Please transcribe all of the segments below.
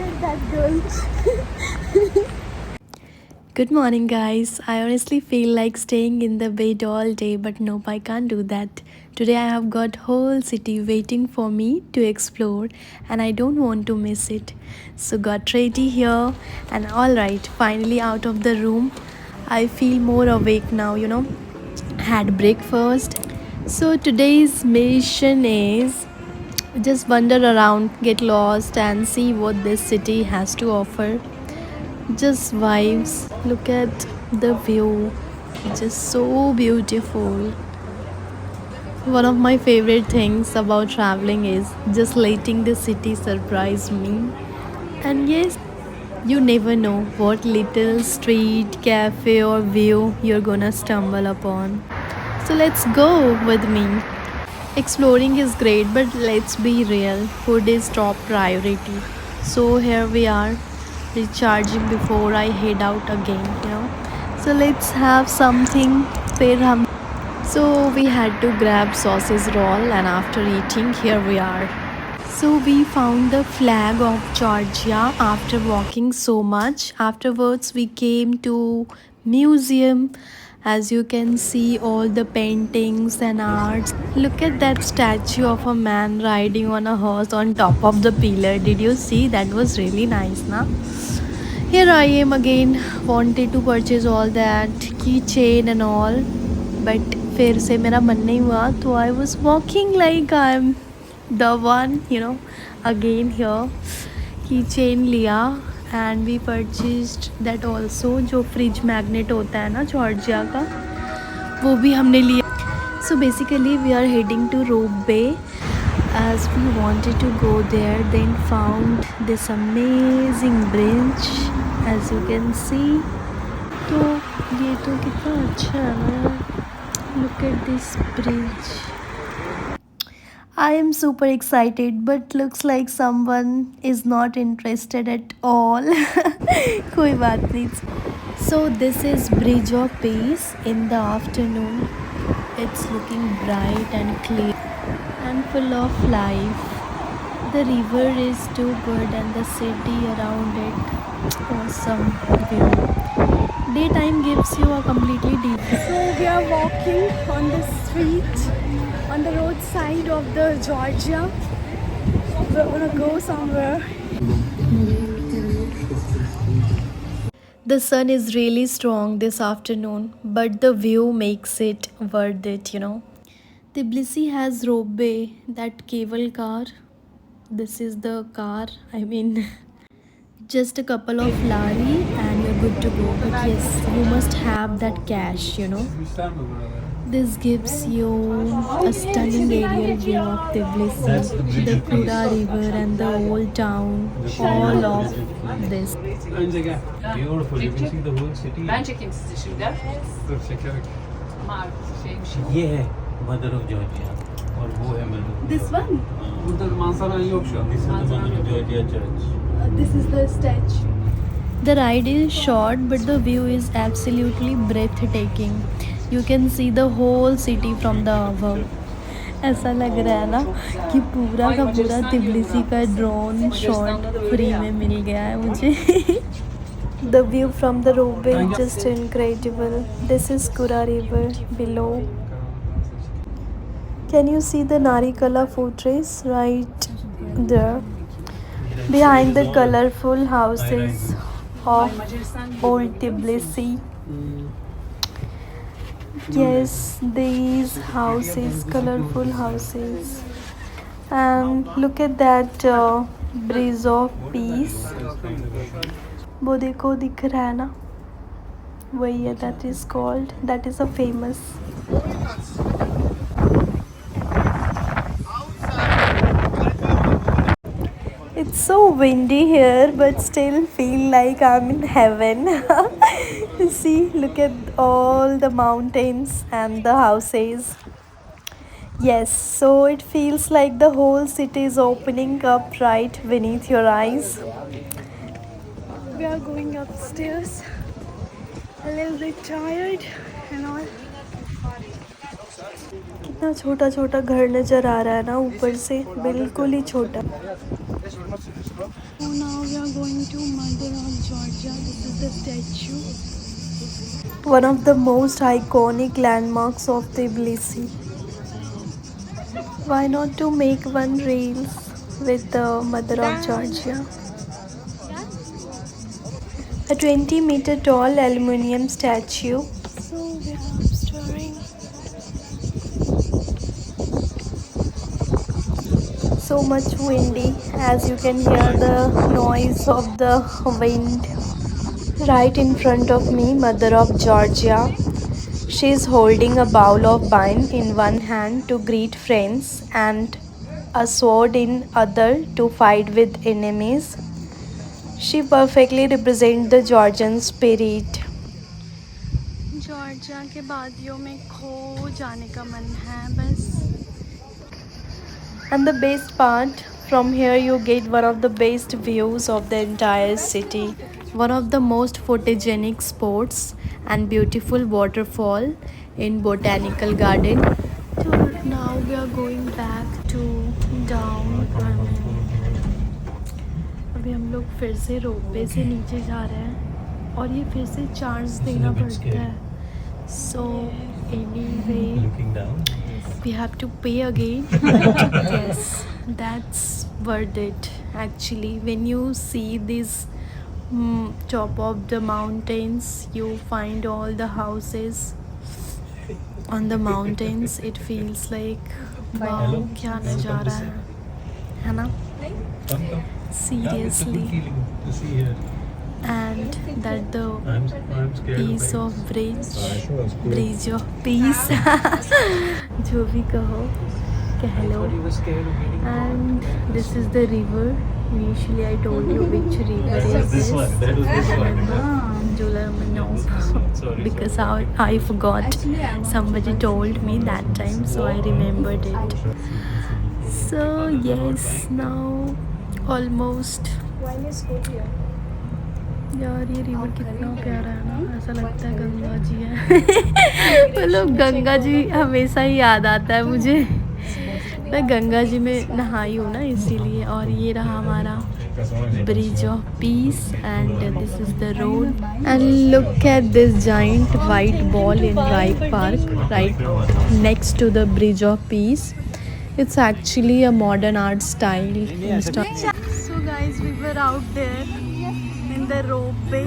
at that girl. Good morning, guys. I honestly feel like staying in the bed all day, but nope, I can't do that. Today I have got whole city waiting for me to explore and I don't want to miss it. So got ready here and all right, finally out of the room. I feel more awake now, Had breakfast. So today's mission is just wander around, get lost and see what this city has to offer. Just vibes. Look at the view. Just so beautiful. One of my favorite things about traveling is just letting the city surprise me. And yes, you never know what little street, cafe, or view you're gonna stumble upon. So let's go with me. Exploring is great, but let's be real. Food is top priority. So here we are, recharging before I head out again. So let's have something. फिर हम So we had to grab sausage roll and after eating here we are. So we found the flag of Georgia after walking so much. Afterwards we came to museum. As you can see all the paintings and arts. Look at that statue of a man riding on a horse on top of the pillar. Did you see? That was really nice, na? Here I am again, wanted to purchase all that keychain and all, but फिर से मेरा मन नहीं हुआ तो I was walking like I'm the one. Again here keychain लिया and we purchased that also जो fridge magnet होता है ना जॉर्जिया का वो भी हमने लिया. So basically we are heading to Rope Bay as we wanted to go there, then found this amazing bridge as you can see. तो ये तो कितना अच्छा है ना. Look at this bridge. I am super excited but looks like someone is not interested at all. कोई बात नहीं. So this is Bridge of Peace in the afternoon. It's looking bright and clear and full of life. The river is too good and the city around it. Awesome view. Daytime gives you a completely different. So we are walking on the street, on the roadside of the Georgia. We're gonna go somewhere. The sun is really strong this afternoon, but the view makes it worth it. Tbilisi has Rope Bay, that cable car. This is the car, I mean, just a couple of lari and you're good to go. But yes, you must have that cash. This gives you a stunning aerial view of Tbilisi, the Kura River and the old town, all of this. Önce gel. Beautiful. You can see the whole city. Ben çekeyim sizi şimdi. Dur çekerek. Ama şeymiş. ये है mother of Georgia और वो है mother. This one? Burada manzara yok şu an. This is the mother of Georgia church. This is the statue. The ride is short, but the view is absolutely breathtaking. You can see the whole city from the above. ऐसा लग रहा है ना कि पूरा का पूरा Tbilisi का ड्रोन शॉट फ्री में मिल गया है मुझे. The view from the Rope Bay is just incredible. This is Kura River below. Can you see the Narikala fortress right there? Behind the colorful houses of old Tbilisi. Yes, these houses, colorful houses. And look at that Bridge of Peace. वो देखो दिख रहा है ना, वही है. That is called, that is a famous. It's so windy here, but still feel like I'm in heaven. See, look at all the mountains and the houses. Yes, so it feels like the whole city is opening up right beneath your eyes. We are going upstairs. A little bit tired and all. कितना छोटा छोटा घर नज़र आ रहा है ना ऊपर से, बिल्कुल ही छोटा। So now we are going to Mother of Georgia. This is the statue. One of the most iconic landmarks of Tbilisi. Why not to make one reels with the Mother of Georgia? A 20-meter tall aluminium statue. So we are starting. So much windy, as you can hear the noise of the wind. Right in front of me, Mother of Georgia. She is holding a bowl of wine in one hand to greet friends and a sword in other to fight with enemies. She perfectly represents the Georgian spirit. Georgia के वादियों में खो जाने का मन है बस. And the best part, from here you get one of the best views of the entire city. One of the most photogenic spots and beautiful waterfall in Botanical Garden. So now we are going back to down. अभी हम लोग फिर से ropeway से नीचे जा रहे हैं और ये फिर से चार्ज देना पड़ता है. So anyway, Looking down. we have to pay again. Yes, that's worth it actually. When you see this top of the mountains, you find all the houses on the mountains. It feels like wow, क्या नज़ारा है ना? Come, come. Yeah, it's a good Seriously. feeling to see here. And that the I'm scared. piece of bridge of peace. जो भी कहो कह लो. And this is the river. Initially I told you which river is this. That was this one. No, Sorry. because I forgot. Somebody told me that time, so I remembered it. So yes, now almost. यार ये river कितना प्यारा है ना, ऐसा लगता है गंगा जी है. मतलब गंगा जी हमेशा ही याद आता है मुझे. मैं गंगा जी में नहाई हूँ ना इसीलिए. और ये रहा हमारा Bridge of Peace and this is the road. And look at this giant white ball in right park right next to the Bridge of Peace. It's actually a modern art style. So guys, we were out there in the ropeway.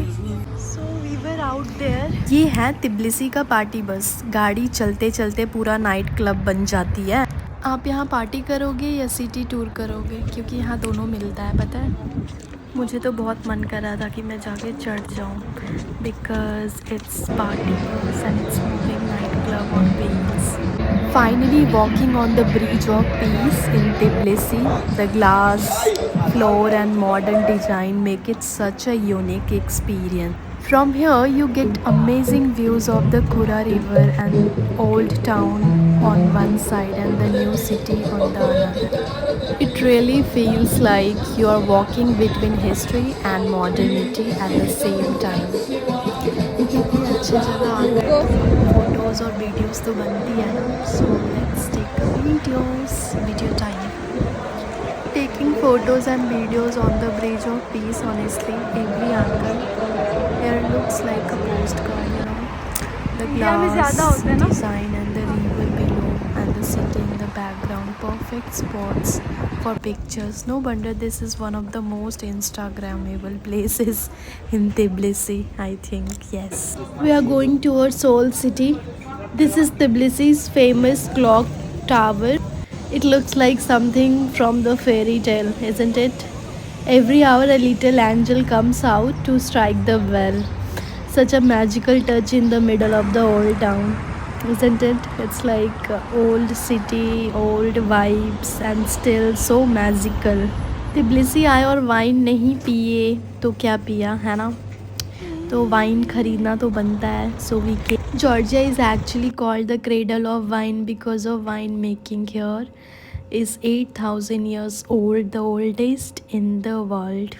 So we were out there. ये है Tbilisi का party बस. गाड़ी चलते चलते पूरा night club बन जाती है. आप यहाँ पार्टी करोगे या सिटी टूर करोगे, क्योंकि यहाँ दोनों मिलता है पता है. मुझे तो बहुत मन कर रहा था कि मैं जाके चढ़ जाऊँ, बिकॉज इट्स पार्टी बस and it's moving night club on wheels. Finally walking on the Bridge of Peace in Tbilisi, the glass floor and modern design make it such a unique experience. From here you get amazing views of the Kura River and old town on one side and the new city on the other. It really feels like you are walking between history and modernity at the same time. कितनी अच्छी जगह आ गए. Photos और videos तो बनती है ना. So let's take video time. Taking photos and videos on the Bridge of Peace, honestly, every angle here looks like a postcard, you know. The glass design and the river below and the city in the background, perfect spots for pictures. No wonder this is one of the most Instagrammable places in Tbilisi, I think. Yes, we are going towards Old City. This is Tbilisi's famous clock tower. It looks like something from the fairy tale, isn't it? Every hour a little angel comes out to strike the bell. Such a magical touch in the middle of the old town, isn't it? It's like old city, old vibes and still so magical. Tbilisi आए और wine नहीं पिए तो क्या पिया, है ना. तो वाइन खरीदना तो बनता है. सो वी के Georgia is actually called the cradle of wine because of wine making. Here is 8,000 years old, the oldest in the world.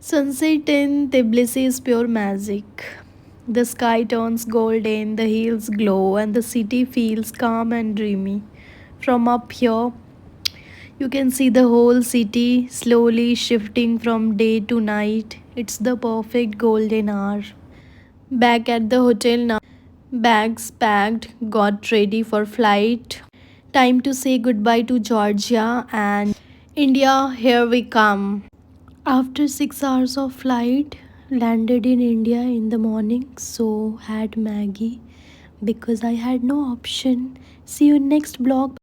Sunset in Tbilisi is pure magic. The sky turns golden, the hills glow, and the city feels calm and dreamy. From up here, you can see the whole city slowly shifting from day to night. It's the perfect golden hour. Back at the hotel now, bags packed, got ready for flight. Time to say goodbye to Georgia and India, here we come. After 6 hours of flight, landed in India in the morning, so had Maggie because I had no option. See you in next vlog.